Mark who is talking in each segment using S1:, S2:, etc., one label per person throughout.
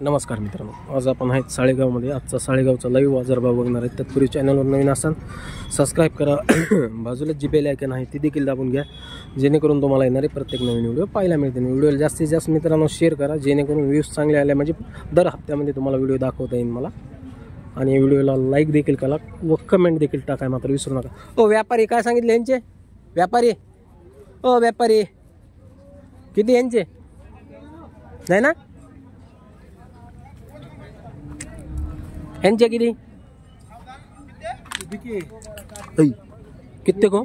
S1: नमस्कार मित्रांनो, आज आपण आहेत साळेगावमध्ये. आजचा साळेगावचा लाईव्ह बाजारभाव बघणार आहे. तत्पूर्वी चॅनलवर नवीन असाल सबस्क्राईब करा, बाजूला जी बेल आयकॉन आहे ती देखील दाबून घ्या, जेणेकरून तुम्हाला येणारे प्रत्येक नवीन व्हिडिओ पाहायला मिळतील. व्हिडिओला जास्तीत जास्त मित्रांनो शेअर करा, जेणेकरून व्ह्यूज चांगले आले म्हणजे दर हप्त्यामध्ये तुम्हाला व्हिडिओ दाखवता येईल मला. आणि व्हिडिओला लाईक देखील करा व कमेंट देखील टाकाय मात्र विसरू नका. ओ व्यापारी काय सांगितले यांचे? व्यापारी ओ व्यापारी किती यांचे? नाही ना यांचे किती? किती को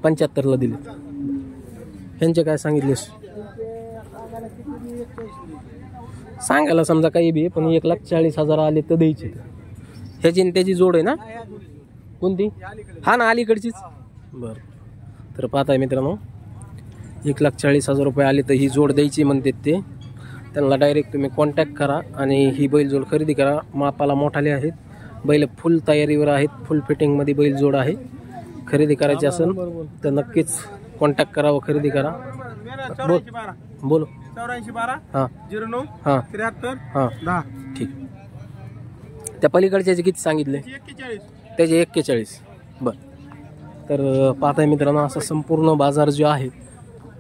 S1: 75ला दिले. यांचे काय सांगितले? सांगायला समजा काही बी, पण 1,40,000 आले तर द्यायचे. ह्याची त्याची जोड आहे ना? कोणती? हा ना, अलीकडचीच. बरं, तर पाहताय मित्रांनो, 1,40,000 रुपये आले तर ही जोड द्यायची म्हणते ते. त्यांना डायरेक्ट तुम्ही कॉन्टॅक्ट करा आणि ही बैलजोड खरेदी करा. मापाला मोठाले आहेत, बैल फुल तयारीवर आहेत, फुल फिटिंगमध्ये बैलजोड आहे. खरेदी करायची असेल तर नक्कीच कॉन्टॅक्ट करा व खरेदी करा. बोलो
S2: 8412
S1: हां
S2: 09
S1: हां
S2: 73
S1: हां
S2: 10.
S1: ठीक. त्या पलीकडच्याचे किती सांगितले?
S2: 41.
S1: त्याचे 41. बरं, तर पाहताय मित्रांनो, असा संपूर्ण बाजार जो आहे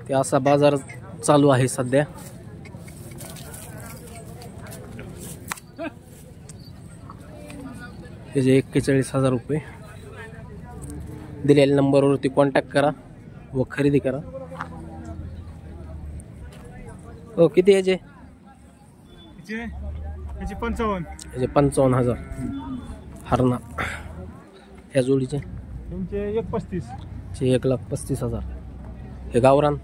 S1: ते असा बाजार चालू आहे सध्या. त्याचे 41,000 रुपये. दिलेल्या नंबरवरती कॉन्टॅक्ट करा व खरेदी करा. हो, किती याचे?
S2: याचे 55.
S1: याचे 55,000. हरणा ह्या जोडीचे
S2: तुमचे 135.
S1: 1,35,000. हे गावरान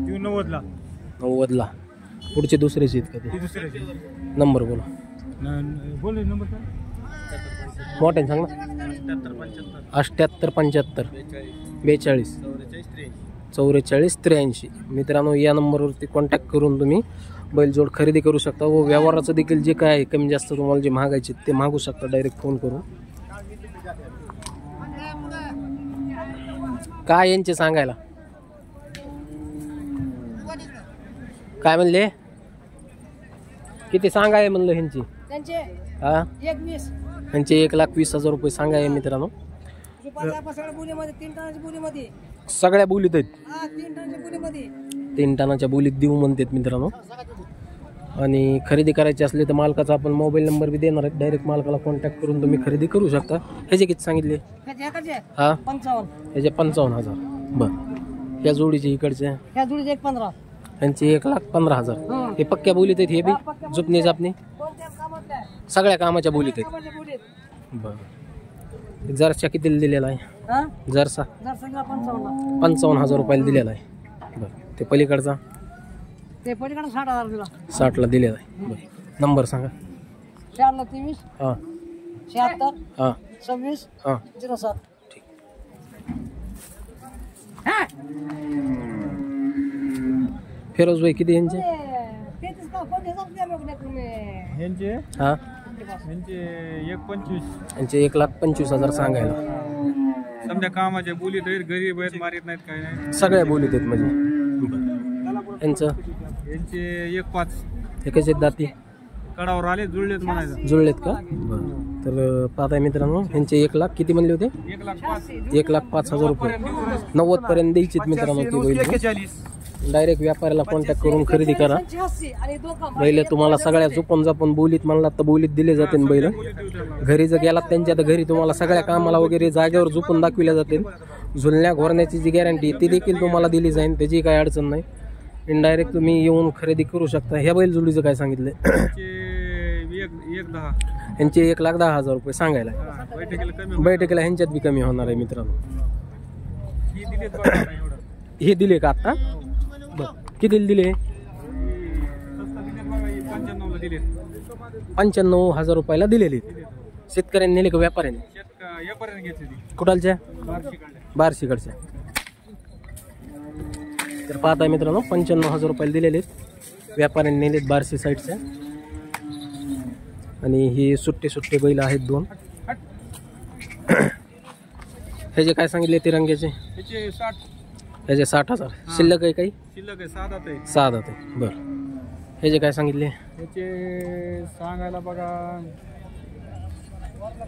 S2: 90ला.
S1: 90ला. पुढचे दुसरेचे आहेत का ते?
S2: दुसऱ्याचे
S1: नंबर बोला.
S2: बोल नंबर काय?
S1: मोठ्याने सांग ना. 78 75 42 44 83. मित्रांनो, या नंबरवरती कॉन्टॅक्ट करून तुम्ही बैलजोड खरेदी करू शकता व व्यवहाराचं देखील जे काय आहे कमी जास्त तुम्हाला जे मागायचे ते मागू शकता डायरेक्ट फोन करून. काय यांचे सांगायला? काय म्हणले? किती सांगाय म्हणलं ह्यांची? हा, यांचे 1,20,000 रुपये सांगाय मित्रांनो. सगळ्या बोलीत आहेत, 3 टनाच्या बोलीत देऊ म्हणतात मित्रांनो. आणि खरेदी करायची असली तर मालकाचा आपण मोबाईल नंबर बी देणार आहे. डायरेक्ट मालकाला कॉन्टॅक्ट करून तुम्ही खरेदी करू शकता. ह्याचे किती सांगितले? हा, ह्याचे 55,000. बरं, या जोडीचे इकडचे? यांची 1,15,000. हे पक्क्या बोलीत आहेत. हे बी जुपणी जापणी सगळ्या कामाच्या बोलीत आहेत. बरं, जरसा कितीला दिलेला आहे? जरसा 55,000 रुपयाला दिलेला आहे. बरं, ते पलीकडचा? 60ला दिलेला आहे. बरं, नंबर सांगा.
S3: 423
S1: हां
S3: 76
S1: हां
S3: 26
S1: हां
S3: 07.
S1: ठीक. फिरोज भाई किती यांचे?
S2: यांचे
S1: हां,
S2: यांचे 125.
S1: यांचे 1,25,000 सांगायला.
S2: समजा कामाच्या बोलीत आहेत, गरीब आहेत, मारित नाहीत, काय नाही.
S1: सगळ्या बोलीत आहेत म्हणजे. यांचं
S2: यांचे 1.5.
S1: हे कसे दाती?
S2: कडावर आले, जुळलेत म्हणायचं.
S1: जुळलेत का? बरं, तर पाहताय मित्रांनो, यांचे 1,00,000 किती म्हणले होते? 1,05,000 रुपये. 90 पर्यंत द्यायचे मित्रांनो. ती बैल
S2: 41.
S1: डायरेक्ट व्यापाऱ्याला कॉन्टॅक्ट करून खरेदी करा. बैल तुम्हाला सगळ्या झोपून जापून बोलीत म्हणलात तर बोलीत दिले जाते. बैल घरी जर गेलात त्यांच्या तर घरी तुम्हाला सगळ्या कामाला वगैरे जागेवर झोपून दाखविल्या जाते. झुलण्या घोरण्याची जी गॅरंटी ती देखील तुम्हाला दिली जाईल, त्याची काही अडचण नाही. इनडायरेक्ट तुम्ही येऊन खरेदी करू शकता. ह्या बैल जोडीचं काय सांगितलं? यांचे 1,10,000 रुपये सांगायला. बैठकीला ह्यांच्यात बी कमी होणार आहे मित्रांनो. हे दिले का आता? बरं, किती दिले? 95,000 रुपयाला दिलेले. शेतकऱ्यांनी नेले का व्यापाऱ्यांनी? कुठालच्या? बार्शीकडच्या. तर पाहताय मित्रांनो, 95,000 रुपयाला दिलेले व्यापाऱ्यांनी नेलेत बार्शी साईडच्या. आणि हे सुट्टे बैल आहेत 2. ह्याचे काय सांगितले तिरंग्याचे?
S2: ह्याचे 60.
S1: ह्याचे 60,000. शिल्लक आहे काही?
S2: शिल्लक आहे 7 आहे.
S1: 6 दात आहे. बरं. हे जे काय सांगितले
S2: याचे सांगायला बघा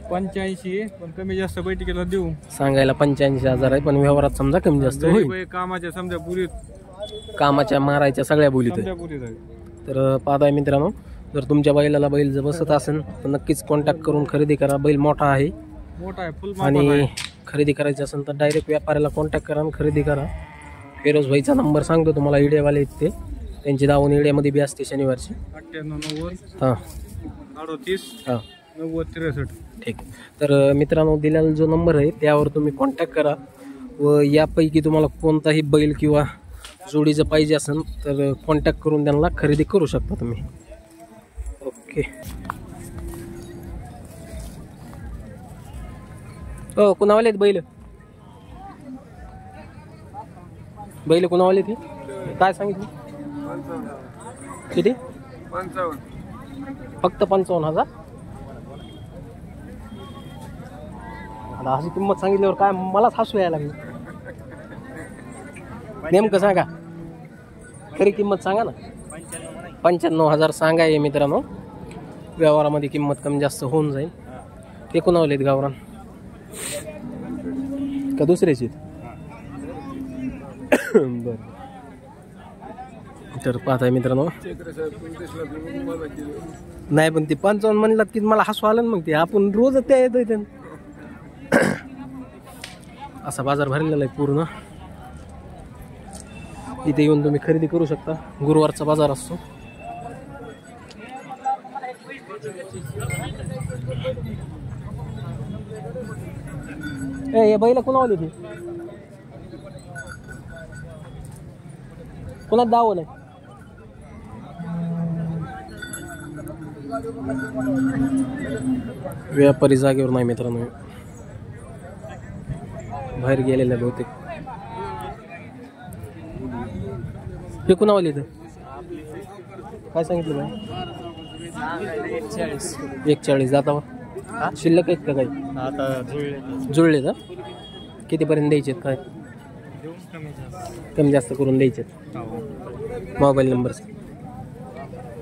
S2: 85 पण कमी जास्त बैठकीला देऊ.
S1: सांगायला 85,000 आहे, पण व्यवहारात समजा कमी जास्त होईल.
S2: गरीब कामाच्या समजा पुरीत
S1: कामाच्या मारायच्या सगळ्या बोलीत आहे.
S2: समजा पुरीत आहे.
S1: तर पाहताय मित्रांनो, जर तुमच्या बैलाला बैल जर बसत असेल तर नक्कीच कॉन्टॅक्ट करून खरेदी करा. बैल मोठा आहे
S2: मोठा आहे, फुल मापाचा
S1: आणि
S2: आहे.
S1: खरेदी करायची असेल तर डायरेक्ट व्यापाऱ्याला कॉन्टॅक्ट करा आणि खरेदी करा. फिरोज भाईचा नंबर सांगतो तुम्हाला, इड्यावाले आहेत ते, त्यांची दावण इड्यामध्ये बी असते शनिवारची.
S2: 98 90
S1: हां
S2: 38
S1: हां
S2: 90 63.
S1: ठीक. तर मित्रांनो, दिलेला जो नंबर आहे त्यावर तुम्ही कॉन्टॅक्ट करा व यापैकी तुम्हाला कोणताही बैल किंवा जोडीचं पाहिजे असेल तर कॉन्टॅक्ट करून त्यांना खरेदी करू शकता तुम्ही. ओके. हो, कुणावाले आहेत बैल? बैल कुणावाले ती काय सांगितलं? किती?
S2: 55.
S1: फक्त 55,000. आता अशी किंमत सांगितल्यावर काय मलाच हसू यायला लागली. नेमकं सांगा, खरी किंमत सांगा ना. 95,000 सांगाय मित्रांनो. व्यवहारामध्ये किंमत कमी जास्त होऊन जाईल. ते कुणावलेत गावरान का दुसऱ्याची? बर. तर पाहताय मित्रांनो, नाही पण ते 55 म्हणलात की मला हसू आलं. मग ते आपण रोज त्या येतोय असा बाजार भरलेला आहे पूर्ण. इथे येऊन तुम्ही खरेदी करू शकता. गुरुवारचा बाजार असतो. ए बैला कुणावली ती? कुणात दावण आहे? व्यापारी जागेवर नाही मित्रांनो, बाहेर गेलेले बहुतेक. हे कुणावाले इथं काय सांगितलं बाई? 41 जातावर शिल्लक आहेत का काही?
S2: आता
S1: जुळले का? कितीपर्यंत द्यायचे काय? कमी जास्त करून द्यायचे. मोबाईल नंबर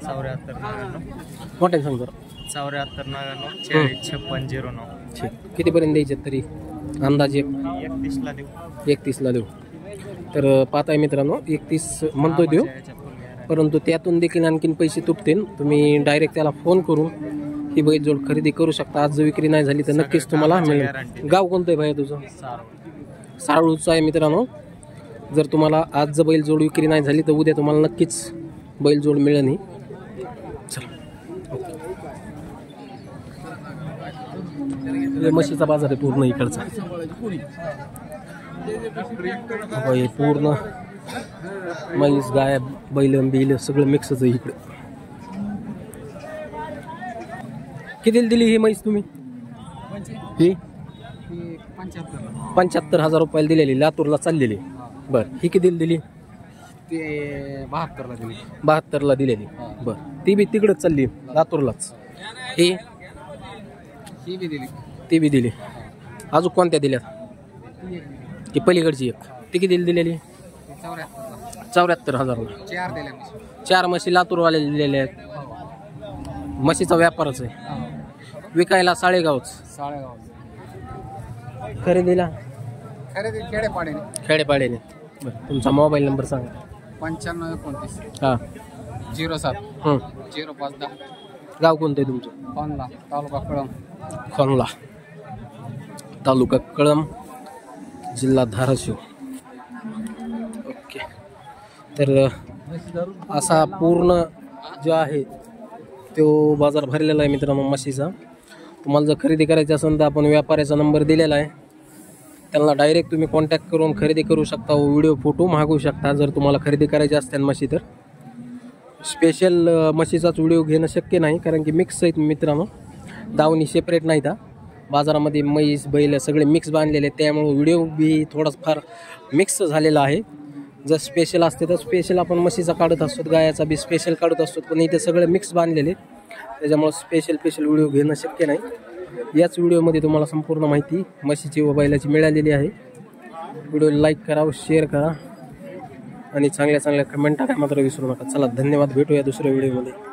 S2: 74
S1: मोठ्याने सांगतो.
S2: 74 99 40 56 09.
S1: ठीक. कितीपर्यंत द्यायचे तरी अंदाजे?
S2: 31 ला देऊ.
S1: 31 ला देऊ. तर पाहताय मित्रांनो, 31 म्हणतोय देऊ, परंतु त्यातून देखील आणखीन पैसे तुटतील. तुम्ही डायरेक्ट त्याला फोन करून ही बैलजोड खरेदी करू शकता. आज जर विक्री नाही झाली तर नक्कीच तुम्हाला मिळेल. गाव कोणतं आहे भाई तुझं? सारूळचं आहे मित्रांनो. जर तुम्हाला आज जर बैलजोड विक्री नाही झाली तर उद्या तुम्हाला नक्कीच बैलजोड मिळेल. ही म्हशीचा बाजार आहे पूर्ण इकडचा. हे पूर्ण म्हैस गाय बैल बिल सगळं मिक्सच आहे इकडे. कितीला दिली ही म्हैस तुम्ही? ही 75,000 रुपयाला दिलेली, लातूरला चाललेली. बर. ही कितीला दिली?
S3: ते 72ला दिली.
S1: 72ला दिलेली. बर. ती बी तिकडच चालली लातूरलाच. ही
S3: बी दिली.
S1: ती बी दिली. अजून कोणत्या दिल्यात? ती पलीकडची एक. ती कितीला दिलेली? 74,000ला.
S3: 4 दिल्या.
S1: 4 म्हशी लातूरवाले दिलेले आहेत. म्हशीचा व्यापारच आहे. विकायला साळेगावच.
S3: साळेगाव.
S1: खरेदीला
S3: खरेदी खेडेपाड्याने.
S1: खेडेपाड्याने. बरं. तुमचा मोबाईल नंबर सांगा.
S3: 95 29
S1: हां
S3: 07
S1: हं.
S3: 05 10.
S1: गाव कोणतं आहे तुमचं?
S3: पानला तालुका कळम.
S1: खोनला तालुका कळम जिल्हा धाराशिव. ओके. तर असा पूर्ण जो आहे तो बाजार भरलेला आहे मित्रांनो म्हशीचा. तुम्हाला जर खरेदी करायची असेल तर आपण व्यापाऱ्याचा नंबर दिलेला आहे, त्यांना डायरेक्ट तुम्ही कॉन्टॅक्ट करून खरेदी करू शकता. व्हिडिओ फोटो मागवू शकता. जर तुम्हाला खरेदी करायची असते म्हशी तर स्पेशल म्हशीचाच व्हिडिओ घेणं शक्य नाही, कारण की मिक्स आहेत मित्रांनो. दावणी सेपरेट नाहीत. बाजारामध्ये म्हैस बैल सगळे मिक्स बांधलेले आहेत, त्यामुळे व्हिडिओ बी थोडासा फार मिक्स झालेला आहे. जर स्पेशल असते तर स्पेशल आपण म्हशीचा काढत असतो, गायाचा बी स्पेशल काढत असतो, पण इथे सगळे मिक्स बांधलेले, त्याच्यामुळे स्पेशल व्हिडिओ घेणं शक्य नाही. याच व्हिडिओमध्ये तुम्हाला संपूर्ण माहिती म्हशीची व बैलाची मिळालेली आहे. व्हिडिओ लाईक करा व शेअर करा. आणि चांगल्या चांगल्या कमेंट टाकायला मात्र विसरू नका. चला धन्यवाद, भेटूया दुसऱ्या व्हिडिओमध्ये.